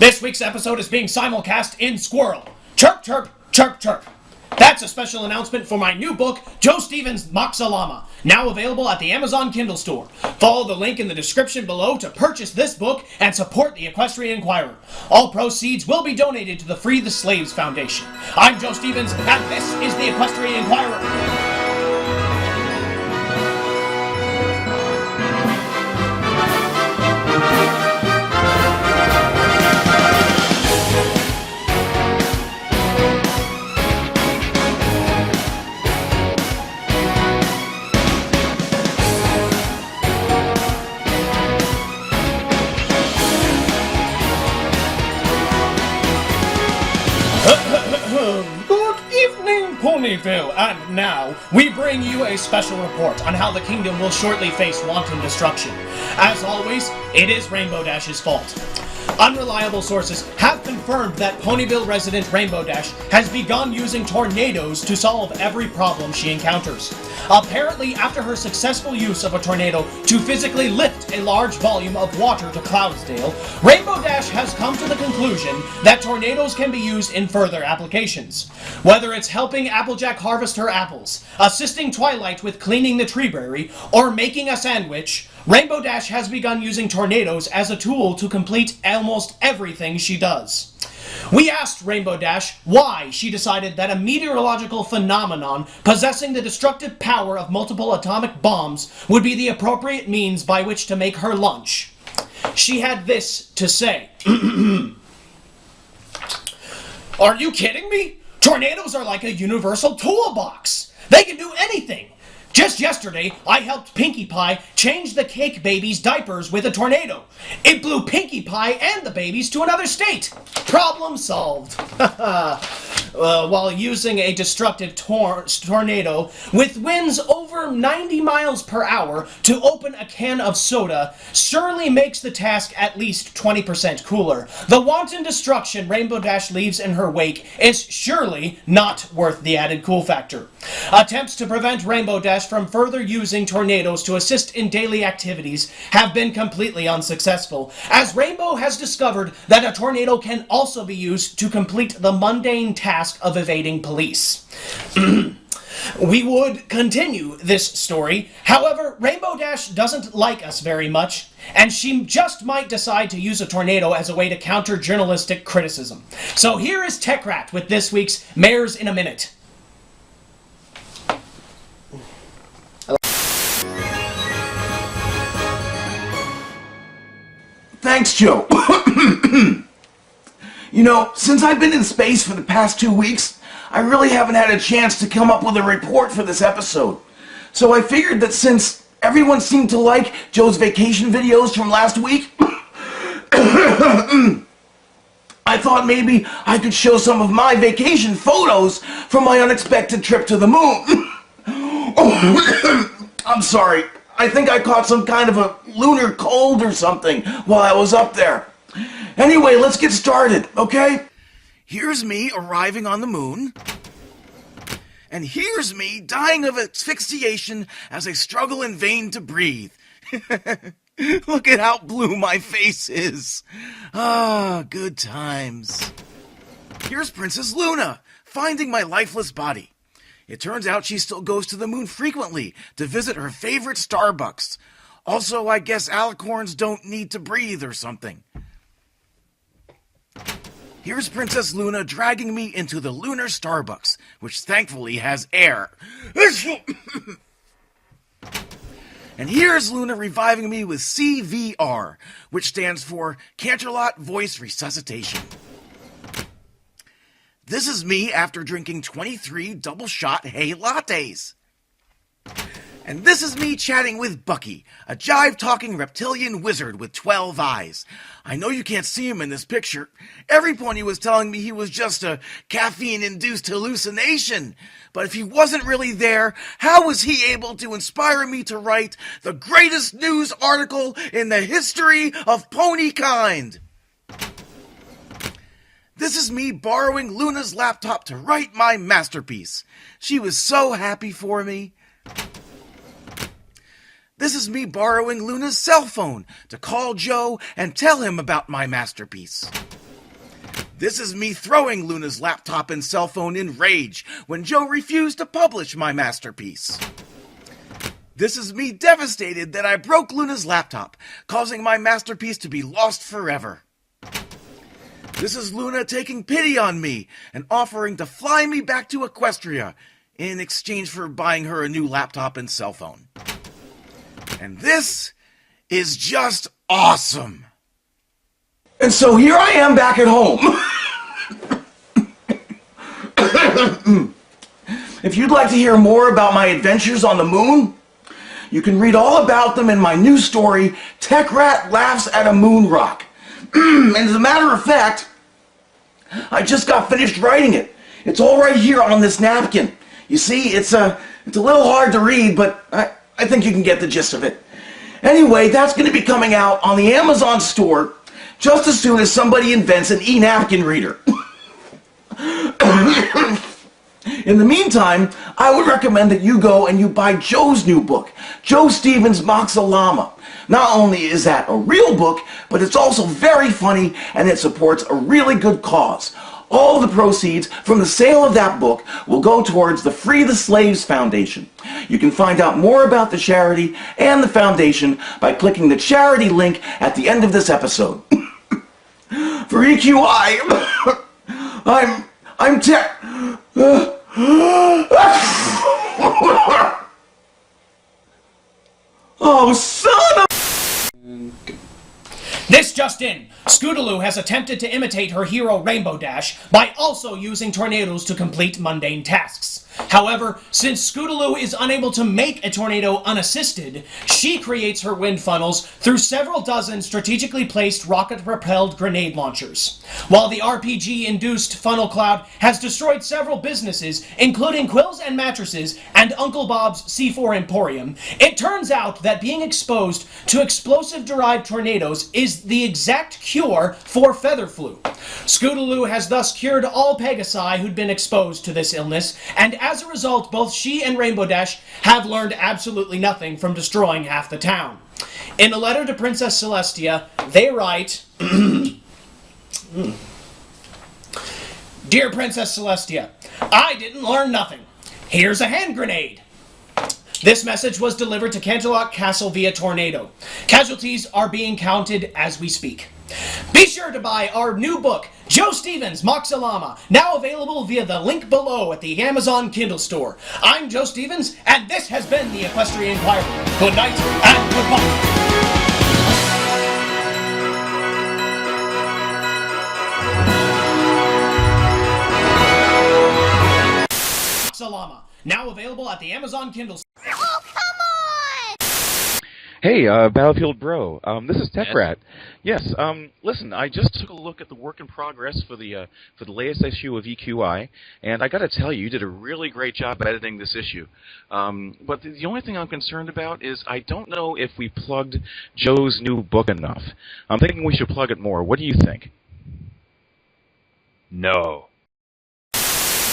This week's episode is being simulcast in Squirrel. Chirp, chirp, chirp, chirp. That's a special announcement for my new book, Joe Stevens' Moxalama, now available at the Amazon Kindle store. Follow the link in the description below to purchase this book and support the Equestria Inquirer. All proceeds will be donated to the Free the Slaves Foundation. I'm Joe Stevens, and this is the Equestria Inquirer. Good evening, Ponyville, and now we bring you a special report on how the kingdom will shortly face wanton destruction. As always, it is Rainbow Dash's fault. Unreliable sources have confirmed that Ponyville resident Rainbow Dash has begun using tornadoes to solve every problem she encounters. Apparently, after her successful use of a tornado to physically lift a large volume of water to Cloudsdale, Rainbow Dash has come to the conclusion that tornadoes can be used in further applications. Whether it's helping Applejack harvest her apples, assisting Twilight with cleaning the treeberry, or making a sandwich, Rainbow Dash has begun using tornadoes as a tool to complete almost everything she does. We asked Rainbow Dash why she decided that a meteorological phenomenon possessing the destructive power of multiple atomic bombs would be the appropriate means by which to make her lunch. She had this to say. Are you kidding me? Tornadoes are like a universal toolbox. They can do anything. Just yesterday, I helped Pinkie Pie change the cake baby's diapers with a tornado. It blew Pinkie Pie and the babies to another state. Problem solved. While using a destructive tornado with winds over 90 miles per hour to open a can of soda surely makes the task at least 20% cooler. The wanton destruction Rainbow Dash leaves in her wake is surely not worth the added cool factor. Attempts to prevent Rainbow Dash from further using tornadoes to assist in daily activities have been completely unsuccessful, as Rainbow has discovered that a tornado can also be used to complete the mundane task of evading police. We would continue this story, however, Rainbow Dash doesn't like us very much, and she just might decide to use a tornado as a way to counter journalistic criticism. So here is Techrat with this week's Mayors in a Minute. Thanks, Joe. You know, since I've been in space for the past 2 weeks, I really haven't had a chance to come up with a report for this episode. So I figured that since everyone seemed to like Joe's vacation videos from last week, I thought maybe I could show some of my vacation photos from my unexpected trip to the moon. I'm sorry. I think I caught some kind of a lunar cold or something while I was up there. Anyway, let's get started, okay? Here's me arriving on the moon. And here's me dying of asphyxiation as I struggle in vain to breathe. Look at how blue my face is. Ah, good times. Here's Princess Luna, finding my lifeless body. It turns out she still goes to the moon frequently to visit her favorite Starbucks. Also, I guess alicorns don't need to breathe or something. Here's Princess Luna dragging me into the lunar Starbucks, which thankfully has air. And here's Luna reviving me with CVR, which stands for Canterlot Voice Resuscitation. This is me after drinking 23 double-shot hay lattes. And this is me chatting with Bucky, a jive-talking reptilian wizard with 12 eyes. I know you can't see him in this picture. Every pony was telling me he was just a caffeine-induced hallucination. But if he wasn't really there, how was he able to inspire me to write the greatest news article in the history of ponykind? This is me borrowing Luna's laptop to write my masterpiece. She was so happy for me. This is me borrowing Luna's cell phone to call Joe and tell him about my masterpiece. This is me throwing Luna's laptop and cell phone in rage when Joe refused to publish my masterpiece. This is me devastated that I broke Luna's laptop, causing my masterpiece to be lost forever. This is Luna taking pity on me and offering to fly me back to Equestria in exchange for buying her a new laptop and cell phone. And this is just awesome. And so here I am back at home. If you'd like to hear more about my adventures on the moon, you can read all about them in my new story, Techrat Laughs at a Moon Rock. And as a matter of fact, I just got finished writing it. It's all right here on this napkin. You see, it's a little hard to read, but I think you can get the gist of it. Anyway, that's going to be coming out on the Amazon store just as soon as somebody invents an e-napkin reader. In the meantime, I would recommend that you go and you buy Joe's new book, Joe Stevens' Moxalama. Not only is that a real book, but it's also very funny and it supports a really good cause. All the proceeds from the sale of that book will go towards the Free the Slaves Foundation. You can find out more about the charity and the foundation by clicking the charity link at the end of this episode. For EQI, I'm Tech. Oh, son of... This just in. Scootaloo has attempted to imitate her hero Rainbow Dash by also using tornadoes to complete mundane tasks. However, since Scootaloo is unable to make a tornado unassisted, she creates her wind funnels through several dozen strategically placed rocket-propelled grenade launchers. While the RPG-induced funnel cloud has destroyed several businesses, including Quills and Mattresses and Uncle Bob's C4 Emporium, it turns out that being exposed to explosive-derived tornadoes is the exact cure for feather flu. Scootaloo has thus cured all Pegasi who'd been exposed to this illness, and as a result, both she and Rainbow Dash have learned absolutely nothing from destroying half the town. In a letter to Princess Celestia, they write, Dear Princess Celestia, I didn't learn nothing. Here's a hand grenade. This message was delivered to Canterlot Castle via tornado. Casualties are being counted as we speak. Be sure to buy our new book, Joe Stevens' Moxalama, now available via the link below at the Amazon Kindle store. I'm Joe Stevens, and this has been the Equestria Inquirer. Good night and goodbye. Moxalama, now available at the Amazon Kindle store. Oh, come on! Hey, Battlefield Bro. This is Techrat. Yes. Listen, I just took a look at the work in progress for the latest issue of EQI, and I got to tell you did a really great job editing this issue. But the only thing I'm concerned about is I don't know if we plugged Joe's new book enough. I'm thinking we should plug it more. What do you think? No.